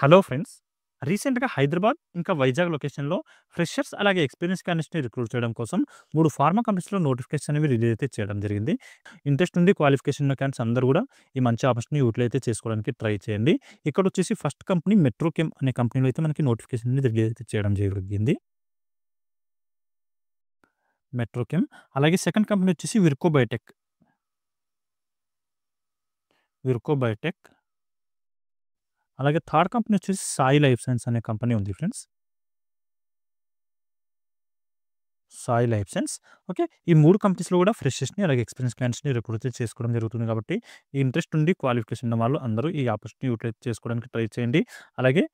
Hello friends. రీసెంట్‌గా హైదరాబాద్, ఇంకా వైజాగ్ లొకేషన్‌లో ఫ్రెషర్స్ అలాగే ఎక్స్‌పీరియన్స్ క్యాండిడేట్స్‌ని రిక్రూట్ చేయడం కోసం 3 ఫార్మా కంపెనీస్‌లో నోటిఫికేషన్స్ అనేవి రిలీజ్ అయితే చేయడం జరిగింది. ఇంట్రెస్ట్ ఉండి క్వాలిఫికేషన్ ఉన్న క్యాండిడేట్స్ అందరూ కూడా ఈ మంచి ఆపర్చునిటీని యూటిలైజ్ అయితే చేసుకోవడానికి ట్రై చేయండి. ఇక్కడొచ్చేసి ఫస్ట్ కంపెనీ మెట్రోకెమ్ అనే కంపెనీలో అయితే మనకి నోటిఫికేషన్ అనేది రిలీజ్ అయితే చేయడం జరిగింది. మెట్రోకెమ్. అలాగే సెకండ్ కంపెనీ వచ్చేసి విర్కో బయోటెక్. అలాగే థర్డ్ కంపెనీ వచ్చేసి సాయి లైఫ్ సైన్స్ అనే కంపెనీ ఉంది friends. Sai life science. Okay. ఈ 3 కంపెనీస్‌లో కూడా ఫ్రెషర్స్‌ని అలాగే ఎక్స్‌పీరియన్స్ క్యాండిడేట్స్‌ని రిక్రూట్ చేసుకోవడం జరుగుతుంది కాబట్టి, ఈ ఇంట్రెస్ట్ ఉండి క్వాలిఫికేషన్ ఉన్న వాళ్ళు అందరూ ఈ ఆపర్చునిటీ యూటిలైజ్ చేసుకోవడానికి ట్రై చేయండి. అలాగే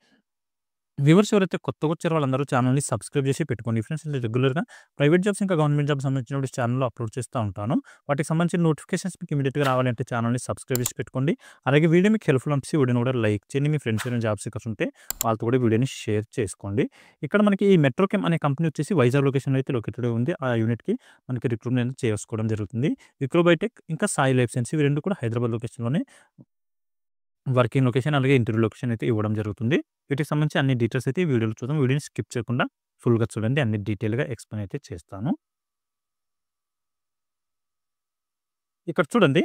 వ్యూవర్స్ ఎవరైతే కొత్తగా వచ్చారో వాళ్ళందరూ ఛానల్‌ని సబ్స్క్రైబ్ చేసి పెట్టుకోండి ఫ్రెండ్స్. నేను రెగ్యులర్‌గా ప్రైవేట్ జాబ్స్ ఇంకా గవర్నమెంట్ జాబ్స్ సంబంధించిన ఛానెల్‌లో అప్లోడ్ చేస్తూ ఉంటాను. వాటికి సంబంధించిన నోటిఫికేషన్స్ మీకు ఇమ్మీడియేట్‌గా రావాలంటే ఛానల్‌ని సబ్స్క్రైబ్ చేసి పెట్టుకోండి. అలాగే వీడియో మీకు హెల్ప్‌ఫుల్ అనిపిస్తే వీడియోని కూడా లైక్ చేయండి. మీ ఫ్రెండ్స్ ఎవరైనా జాబ్ సీకర్స్ ఉంటే వాళ్ళతో కూడా వీడియోని షేర్ చేసుకోండి. ఇక్కడ మనకి ఈ మెట్రోకెమ్ అనే కంపెనీ వచ్చేసి వైజాగ్ లొకేషన్‌లో అయితే లొకేటెడ్ ఉంది. ఆ యూనిట్‌కి మనకి రిక్రూట్‌మెంట్ చేసుకోవడం జరుగుతుంది. విక్రోబయోటెక్ ఇంకా సాయి లైఫ్ సైన్స్ ఇవి 2 కూడా హైదరాబాద్ లొకేషన్‌లోనే వర్కింగ్ లొకేషన్ అలాగే ఇంటర్వ్యూ లొకేషన్ అయితే ఇవ్వడం జరుగుతుంది. వీటికి సంబంధించి అన్ని డీటెయిల్స్ అయితే ఈ వీడియోలో చూద్దాం. వీడియోని స్కిప్ చేయకుండా ఫుల్‌గా చూడండి. అన్ని డీటెయిల్‌గా ఎక్స్‌ప్లెయిన్ అయితే చేస్తాను. ఇక్కడ చూడండి.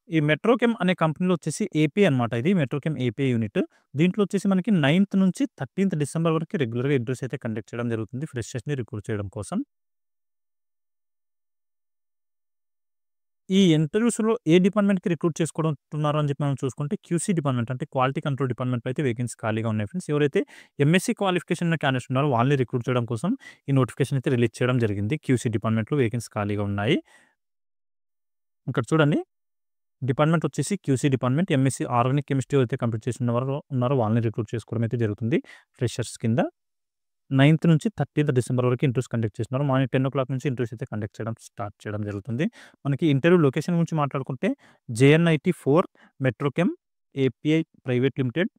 ఈ మెట్రోకెమ్ అనే కంపెనీలో వచ్చేసి ఏపీఐ అనమాట ఇది. Metrochem API unit. దీంట్లో వచ్చేసి మనకి 9థ్ నుంచి 13థ్ డిసెంబర్ వరకు రెగ్యులర్‌గా ఇంటర్వ్యూస్ అయితే కండక్ట్ చేయడం జరుగుతుంది. ఫ్రెషర్స్‌ని రిక్రూట్ చేయడం కోసం. ఈ ఇంటర్వ్యూస్‌లో ఏ డిపార్ట్మెంట్‌కి రిక్రూట్ చేసుకోవడంటున్నారు అని చెప్పి మనం చూసుకుంటే క్యూసీ డిపార్ట్మెంట్ అంటే క్వాలిటీ కంట్రోల్ డిపార్ట్మెంట్‌లో అయితే వేకెన్సీ ఖాళీగా ఉన్నాయి ఫ్రెండ్స్. ఎవరైతే ఎంఎస్సీ క్వాలిఫికేషన్ ఉన్న క్యాండిడేట్స్ ఉన్నారో వాళ్ళని రిక్రూట్ చేయడం కోసం ఈ నోటిఫికేషన్ అయితే రిలీజ్ చేయడం జరిగింది. క్యూసీ డిపార్ట్మెంట్‌లో వేకెన్సీ ఖాళీగా ఉన్నాయి. ఇక్కడ చూడండి. డిపార్ట్మెంట్ వచ్చేసి QC department. MSc organic chemistry అయితే కంప్లీట్ చేసి ఉన్నవారు ఉన్నారో వాళ్ళని రిక్రూట్ చేసుకోవడం అయితే జరుగుతుంది. ఫ్రెషర్స్ కింద 9థ్ నుంచి 13థ్ డిసెంబర్ వరకు ఇంటర్వ్యూస్ కండక్ట్ చేస్తున్నారు. మార్నింగ్ 10:00 నుంచి ఇంటర్వ్యూస్ అయితే కండక్ట్ చేయడం స్టార్ట్ చేయడం జరుగుతుంది. మనకి ఇంటర్వ్యూ లొకేషన్ గురించి మాట్లాడుకుంటే JNIT 4 Metrochem API private limited,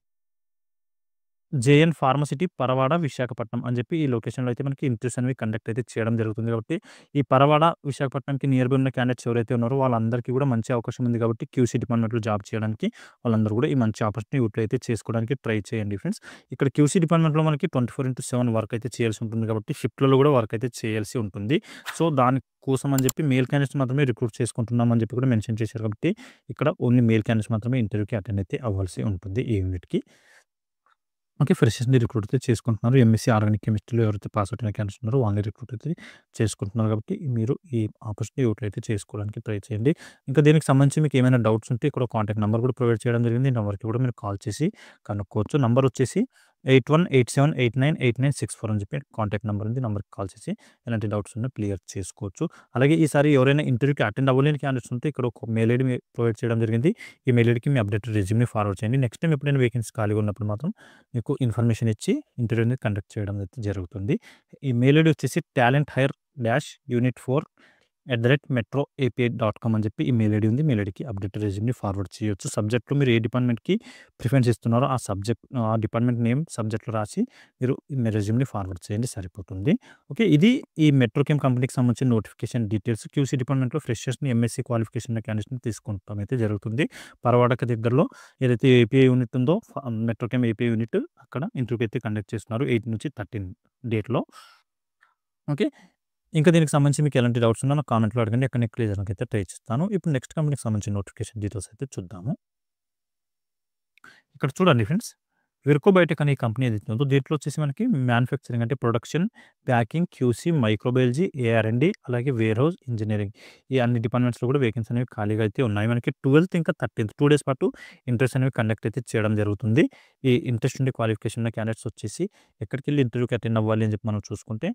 JN pharmacity Parawada, Visakhapatnam అని చెప్పి ఈ లొకేషన్‌లో అయితే మనకి ఇంటర్వ్యూస్ అనేవి కండక్ట్ అయితే చేయడం జరుగుతుంది కాబట్టి, ఈ పరవాడ, విశాఖపట్నంకి నియర్ బై ఉన్న క్యాండిడేట్స్ ఎవరైతే ఉన్నారో వాళ్ళందరికీ కూడా మంచి అవకాశం ఉంది కాబట్టి క్యూసీ డిపార్ట్మెంట్‌లో జాబ్ చేయడానికి వాళ్ళందరూ కూడా ఈ మంచి ఆపర్చునిటీ యూటిలైజ్ అయితే చేసుకోవడానికి ట్రై చేయండి ఫ్రెండ్స్. ఇక్కడ క్యూసీ డిపార్ట్మెంట్‌లో మనకి 24/7 వర్క్ అయితే చేయాల్సి ఉంటుంది కాబట్టి షిఫ్ట్‌లలో కూడా వర్క్ అయితే చేయాల్సి ఉంటుంది. సో, దాని కోసం అని చెప్పి మేల్ క్యాండిడేట్స్ మాత్రమే రిక్రూట్ చేసుకుంటున్నాం అని చెప్పి కూడా మెన్షన్ చేశారు కాబట్టి, ఇక్కడ ఓన్లీ మేల్ క్యాండిడేట్స్ మాత్రమే ఇంటర్వ్యూకి అటెండ్ అయితే అవ్వాల్సి ఉంటుంది ఈ యూనిట్‌కి. ఓకే. ఫ్రెషర్స్‌ని రిక్రూట్ అయితే చేసుకుంటున్నారు. ఎంఎస్సీ ఆర్గానిక్ కెమిస్ట్రీలో ఎవరైతే పాస్ అవుట్ అయిన క్యాండిడేట్స్ ఉన్నారో వాళ్ళని రిక్రూట్ అయితే చేసుకుంటున్నారు కాబట్టి, మీరు ఈ ఆపర్చునిటీ యూటిలైజ్ అయితే చేసుకోవడానికి ట్రై చేయండి. ఇంకా దీనికి సంబంధించి మీకు ఏమైనా డౌట్స్ ఉంటే ఇక్కడ కాంటాక్ట్ నంబర్ కూడా ప్రొవైడ్ చేయడం జరిగింది. ఈ నంబర్‌కి కూడా మీరు కాల్ చేసి కనుక్కోవచ్చు. నంబర్ వచ్చేసి 8187898964 అని చెప్పి కాంటాక్ట్ నంబర్ ఉంది. నంబర్‌కి కాల్ చేసి ఎలాంటి డౌట్స్ ఉన్నా క్లియర్ చేసుకోవచ్చు. అలాగే ఈసారి ఎవరైనా ఇంటర్వ్యూకి అటెండ్ అవ్వలేని క్యాండిడేట్స్ ఉంటే ఇక్కడ ఒక మెయిల్ ఐడీ ప్రొవైడ్ చేయడం జరిగింది. ఈ మెయిల్ ఐడీకి మీ అప్డేటెడ్ రెజ్యూమ్‌ని ఫార్వర్డ్ చేయండి. నెక్స్ట్ టైమ్ ఎప్పుడైనా వేకెన్సీ ఖాళీగా ఉన్నప్పుడు మాత్రం మీకు ఇన్ఫర్మేషన్ ఇచ్చి ఇంటర్వ్యూ అనేది కండక్ట్ చేయడం అయితే జరుగుతుంది. ఈ మెయిల్ ఐడీ వచ్చేసి talent_unit4@metroapi.com అని చెప్పి ఈ మెయిల్ ఐడీ ఉంది. మెయిల్ ఐడీకి అప్డేటెడ్ రెజ్యూమ్‌ని ఫార్వర్డ్ చేయొచ్చు. సబ్జెక్ట్‌లో మీరు ఏ డిపార్ట్మెంట్‌కి ప్రిఫరెన్స్ ఇస్తున్నారో ఆ డిపార్ట్మెంట్ నేమ్ సబ్జెక్ట్‌లో రాసి మీరు మీ రెజ్యూమ్‌ని ఫార్వర్డ్ చేయండి సరిపోతుంది. ఓకే. ఇది ఈ మెట్రోకెమ్ కంపెనీకి సంబంధించిన నోటిఫికేషన్ డీటెయిల్స్. క్యూసీ డిపార్ట్మెంట్‌లో ఫ్రెషర్స్‌ని ఎంఎస్సీ క్వాలిఫికేషన్ ఉన్న క్యాండిడేట్స్‌ని తీసుకుంటాం అయితే జరుగుతుంది. పరవాడకి దగ్గరలో ఏదైతే ఏపీఐ యూనిట్ ఉందో మెట్రోకెమ్ ఏపీఐ యూనిట్ అక్కడ ఇంటర్వ్యూ అయితే కండక్ట్ చేస్తున్నారు 8-13 డేట్‌లో. ఓకే. ఇంకా దీనికి సంబంధించి మీకు ఎలాంటి డౌట్స్ ఉన్నా నాకు కామెంట్‌లో అడగండి. అక్కడ నేను క్లియర్ చేయడానికి అయితే ట్రై చేస్తాను. ఇప్పుడు నెక్స్ట్ కంపెనీకి సంబంధించిన నోటిఫికేషన్ డీటెయిల్స్ అయితే చూద్దాము. ఇక్కడ చూడండి ఫ్రెండ్స్. విర్కోబయోటెక్ అనే కంపెనీ ఏదైతే ఉందో దీంట్లో వచ్చేసి మనకి మ్యానుఫ్యాక్చరింగ్ అంటే ప్రొడక్షన్, ప్యాకింగ్, క్యూసీ, మైక్రోబయాలజీ, ఏఆర్&డి అలాగే వేర్ హౌస్ ఇంజినీరింగ్ ఈ అన్ని డిపార్ట్మెంట్స్‌లో కూడా వేకెన్సీ అనేవి ఖాళీగా అయితే ఉన్నాయి. మనకి 12థ్ ఇంకా 13థ్ 2 డేస్ పాటు ఇంటర్వ్యూస్ అనేవి కండక్ట్ అయితే చేయడం జరుగుతుంది. ఈ ఇంట్రెస్ట్ ఉండి క్వాలిఫికేషన్ ఉన్న క్యాండిడేట్స్ వచ్చేసి ఎక్కడికెళ్ళి ఇంటర్వ్యూకి అటెండ్ అవ్వాలి అని చెప్పి మనం చూసుకుంటే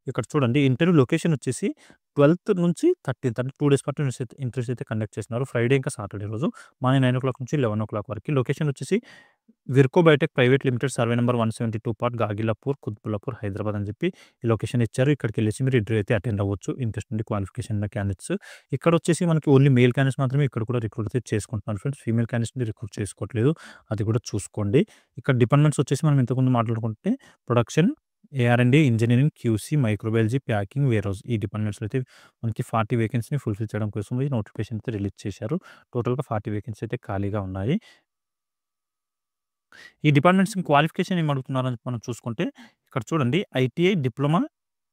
ఇక్కడ చూడండి. ఇంటర్వ్యూ లొకేషన్ వచ్చేసి 12థ్ నుంచి 13థ్ అంటే 2 డేస్ పాటు ఇంటర్వ్యూస్ అయితే కండక్ట్ చేస్తున్నారు. ఫ్రైడే ఇంకా సాటర్డే రోజు మార్నింగ్ 9:00 నుంచి 11:00 వరకి. లొకేషన్ వచ్చేసి Virchow Biotech private limited survey number 172 part Gagillapur, Qutbullapur, Hyderabad అని చెప్పి ఈ లొకేషన్ ఇచ్చారు. ఇక్కడికెళ్ళేసి మీరు ఇంటర్వ్యూ అయితే అటెండ్ అవ్వచ్చు. ఇంట్రెస్ట్ ఉండి క్వాలిఫికేషన్ ఉన్న క్యాండిడేట్స్. ఇక్కడ వచ్చేసి మనకి ఓన్లీ మేల్ క్యాండిడేట్స్ మాత్రమే ఇక్కడ కూడా రిక్రూట్ అయితే చేసుకుంటున్నారు ఫ్రెండ్స్. ఫీమేల్ క్యాండిడేట్స్‌ని రిక్రూట్ చేసుకోవట్లేదు. అది కూడా చూసుకోండి. ఇక్కడ డిపార్ట్మెంట్స్ వచ్చేసి మనం ఇంతకుముందు మాట్లాడుకుంటే production, AR&D, engineering, QC, microbiology, packing, warehouse ఈ డిపార్ట్మెంట్స్‌లో అయితే మనకి 40 వేకెన్సీని ఫుల్‌ఫిల్ చేయడం కోసం ఈ నోటిఫికేషన్ అయితే రిలీజ్ చేశారు. టోటల్‌గా 40 వేకెన్సీ అయితే ఖాళీగా ఉన్నాయి. ఈ డిపార్ట్మెంట్స్ క్వాలిఫికేషన్ ఏమి అడుగుతున్నారని మనం చూసుకుంటే ఇక్కడ చూడండి ITI, diploma,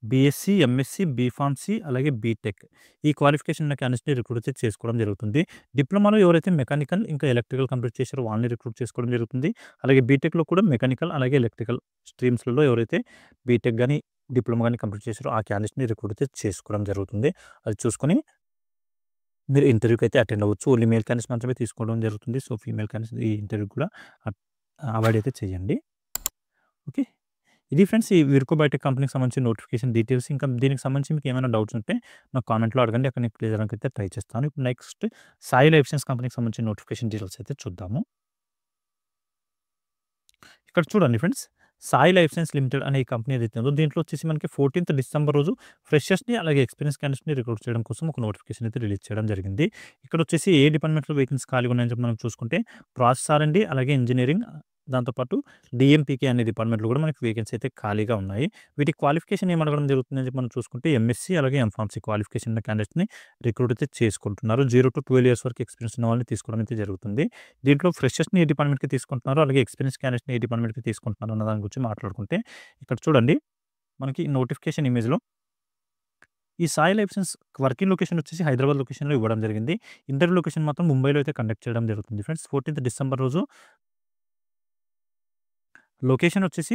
BSc, MSc, B Pharmacy అలాగే బీటెక్ ఈ క్వాలిఫికేషన్ ఉన్న క్యాండిడేట్స్‌ని రిక్రూట్ అయితే చేసుకోవడం జరుగుతుంది. డిప్లొమాలో ఎవరైతే మెకానికల్ ఇంకా ఎలక్ట్రికల్ కంప్లీట్ చేశారో వాళ్ళని రిక్రూట్ చేసుకోవడం జరుగుతుంది. అలాగే బీటెక్‌లో కూడా మెకానికల్ అలాగే ఎలక్ట్రికల్ స్ట్రీమ్స్‌లలో ఎవరైతే బీటెక్ గాని, డిప్లొమా గాని కంప్లీట్ చేశారో ఆ క్యాండిడేట్స్‌ని రిక్రూట్ అయితే చేసుకోవడం జరుగుతుంది. అది చూసుకొని మీరు ఇంటర్వ్యూకి అయితే అటెండ్ అవ్వచ్చు. ఓన్లీ మేల్ క్యాండిడేట్స్ మాత్రమే తీసుకోవడం జరుగుతుంది. సో, ఫీమేల్ క్యాండిడేట్స్ ఈ ఇంటర్వ్యూ కూడా అవాయిడ్ అయితే చేయండి. ఓకే. ఇది ఫ్రెండ్స్ ఈ విర్కో బయోటెక్ కంపెనీకి సంబంధించిన నోటిఫికేషన్ డీటెయిల్స్. ఇంకా దీనికి సంబంధించి మీకు ఏమైనా డౌట్స్ ఉంటే నాకు కామెంట్‌లో అడగండి. అక్కడ నేను క్లియర్ చేయడానికి అయితే ట్రై చేస్తాను. ఇప్పుడు నెక్స్ట్ సాయి లైఫ్ సైన్స్ కంపెనీకి సంబంధించిన నోటిఫికేషన్ డీటెయిల్స్ అయితే చూద్దాము. ఇక్కడ చూడండి friends. Sai life science limited అనే ఈ కంపెనీ ఏదైతే ఉందో దీంట్లో వచ్చేసి మనకి 14థ్ డిసెంబర్ రోజు ఫ్రెషర్స్‌ని అలాగే ఎక్స్‌పీరియన్స్ క్యాండిడేట్స్‌ని రిక్రూట్ చేయడం కోసం ఒక నోటిఫికేషన్ అయితే రిలీజ్ చేయడం జరిగింది. ఇక్కడ వచ్చేసి ఏ డిపార్ట్మెంట్‌లో వేకెన్సీ ఖాళీగా ఉన్నాయని చెప్పి మనం చూసుకుంటే ప్రాసెస్ ఆర్&డి అలాగే ఇంజినీరింగ్ దాంతో పాటు డీఎంపీకే అనే డిపార్ట్మెంట్‌లో కూడా మనకి వేకెన్సీ అయితే ఖాళీగా ఉన్నాయి. వీటి క్వాలిఫికేషన్ ఏమి అడగడం జరుగుతుందని చెప్పి మనం చూసుకుంటే ఎంఎస్సీ అలాగే ఎంఫార్మసీ క్వాలిఫికేషన్ ఉన్న క్యాండిడేట్స్‌ని రిక్రూట్ అయితే చేసుకుంటున్నారు. 0-12 ఇయర్స్ వరకు ఎక్స్‌పీరియన్స్ ఉన్న వాళ్ళని తీసుకోవడం అయితే జరుగుతుంది. దీంట్లో ఫ్రెషర్స్‌ని ఏ డిపార్ట్మెంట్‌కి తీసుకుంటున్నారు, అలాగే ఎక్స్‌పీరియన్స్ క్యాండిడేట్స్‌ని ఏ డిపార్ట్మెంట్‌కి తీసుకుంటున్నారు అన్న దాని గురించి మాట్లాడుకుంటే ఇక్కడ చూడండి మనకి నోటిఫికేషన్ ఇమేజ్‌లో ఈ Sai life science working location వచ్చేసి హైదరాబాద్ లొకేషన్‌లో ఇవ్వడం జరిగింది. ఇంటర్వ్యూ లొకేషన్ మాత్రం ముంబైలో అయితే కండక్ట్ చేయడం జరుగుతుంది ఫ్రెండ్స్. 14థ్ డిసెంబర్ రోజు లొకేషన్ వచ్చేసి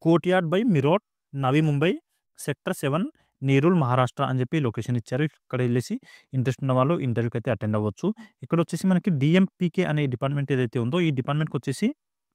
courtyard by Marriott, Navi Mumbai, sector 7, Nerul, Maharashtra అని చెప్పి లొకేషన్ ఇచ్చారు. ఇక్కడ ఎళ్ళేసి ఇంట్రెస్ట్ ఉన్న వాళ్ళు ఇంటర్వ్యూకి అయితే అటెండ్ అవ్వచ్చు. ఇక్కడ వచ్చేసి మనకి డీఎంపీకే అనే డిపార్ట్మెంట్ ఏదైతే ఉందో ఈ డిపార్ట్మెంట్‌కి వచ్చేసి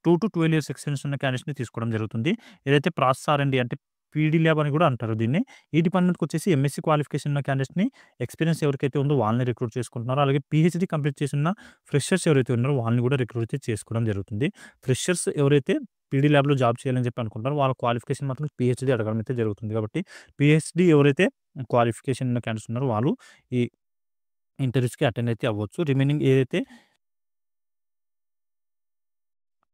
2-12 ఇయర్స్ ఎక్స్‌పీరియన్స్ ఉన్న క్యాండిడేట్స్‌ని తీసుకోవడం జరుగుతుంది. ఏదైతే ప్రాసెస్ ఆర్&డి అంటే పీడీ ల్యాబ్ అని కూడా అంటారు దీన్ని. ఈ డిపార్ట్మెంట్‌కి వచ్చేసి ఎంఎస్సీ క్వాలిఫికేషన్ ఉన్న క్యాండిడేట్స్‌ని ఎక్స్‌పీరియన్స్ ఎవరికైతే ఉందో వాళ్ళని రిక్రూట్ చేసుకుంటున్నారు. అలాగే పీహెచ్‌డీ కంప్లీట్ చేసున్న ఫ్రెషర్స్ ఎవరైతే ఉన్నారో వాళ్ళని కూడా రిక్రూట్ అయితే చేసుకోవడం జరుగుతుంది. ఫ్రెషర్స్ ఎవరైతే పీడీ ల్యాబ్‌లో జాబ్ చేయాలని చెప్పి అనుకుంటున్నారో వాళ్ళ క్వాలిఫికేషన్ మాత్రం పీహెచ్‌డీ అడగడం అయితే జరుగుతుంది. కాబట్టి పీహెచ్‌డీ ఎవరైతే క్వాలిఫికేషన్ ఉన్న క్యాండిడేట్స్ ఉన్నారో వాళ్ళు ఈ ఇంటర్వ్యూస్‌కి అటెండ్ అయితే అవ్వచ్చు. రిమైనింగ్ ఏదైతే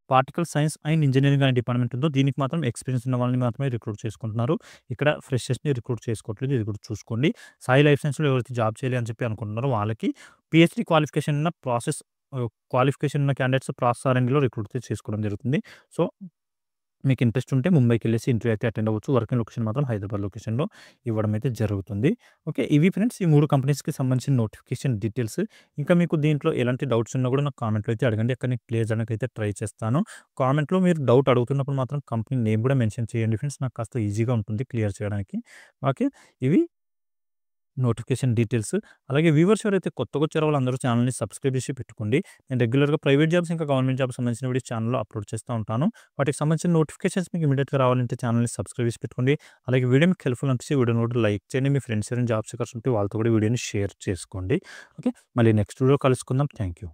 పార్టికల్ సైన్స్ అండ్ ఇంజినీరింగ్ అనే డిపార్ట్మెంట్ ఉందో దీనికి మాత్రం ఎక్స్‌పీరియన్స్ ఉన్న వాళ్ళని మాత్రమే రిక్రూట్ చేసుకుంటున్నారు. ఇక్కడ ఫ్రెషర్స్‌ని రిక్రూట్ చేసుకోవట్లేదు. ఇది కూడా చూసుకోండి. సాయి లైఫ్ సైన్స్‌లో ఎవరైతే జాబ్ చేయాలి అని చెప్పి అనుకుంటున్నారో వాళ్ళకి పీహెచ్‌డీ క్వాలిఫికేషన్ ఉన్న క్వాలిఫికేషన్ ఉన్న క్యాండిడేట్స్ ప్రాసెస్ ఆర్&డిలో రిక్రూట్ చేసుకోవడం జరుగుతుంది. సో, మీకు ఇంట్రెస్ట్ ఉంటే ముంబైకెళ్ళేసి ఇంటర్వ్యూ అయితే అటెండ్ అవ్వచ్చు. వర్కింగ్ లొకేషన్ మాత్రం హైదరాబాద్ లొకేషన్‌లో ఇవ్వడం అయితే జరుగుతుంది. ఓకే. ఇవి ఫ్రెండ్స్ ఈ 3 కంపెనీస్‌కి సంబంధించిన నోటిఫికేషన్ డీటెయిల్స్. ఇంకా మీకు దీంట్లో ఎలాంటి డౌట్స్ ఉన్నా కూడా నాకు కామెంట్‌లో అయితే అడగండి. అక్కడ నేను క్లియర్ చేయడానికి అయితే ట్రై చేస్తాను. కామెంట్‌లో మీరు డౌట్ అడుగుతున్నప్పుడు మాత్రం కంపెనీ నేమ్ కూడా మెన్షన్ చేయండి ఫ్రెండ్స్. నాకు కాస్త ఈజీగా ఉంటుంది క్లియర్ చేయడానికి. ఓకే. ఇవి నోటిఫికేషన్ డీటెయిల్స్. అలాగే వ్యూవర్స్ ఎవరైతే కొత్తగా వచ్చారో వాళ్ళందరూ ఛానెల్‌ని సబ్స్క్రైబ్ చేసి పెట్టుకోండి. నేను రెగ్యులర్‌గా ప్రైవేట్ జాబ్స్ ఇంకా గవర్నమెంట్ జాబ్స్ సంబంధించిన వీడియోస్ ఛానెల్‌లో అప్లోడ్ చేస్తూ ఉంటాను. వాటికి సంబంధించిన నోటిఫికేషన్స్ మీకు ఇమ్మీడియేట్‌గా రావాలంటే ఛానెల్‌ని సబ్స్క్రైబ్ చేసి పెట్టుకోండి. అలాగే వీడియో మీకు హెల్ప్‌ఫుల్ అనిపిస్తే వీడియోని కూడా లైక్ చేయండి. మీ ఫ్రెండ్స్ ఎవరైనా జాబ్ సీకర్స్ ఉంటే వాళ్ళతో కూడా వీడియోని షేర్ చేసుకోండి. ఓకే. మళ్ళీ నెక్స్ట్ వీడియోలో కలుసుకుందాం. Thank you.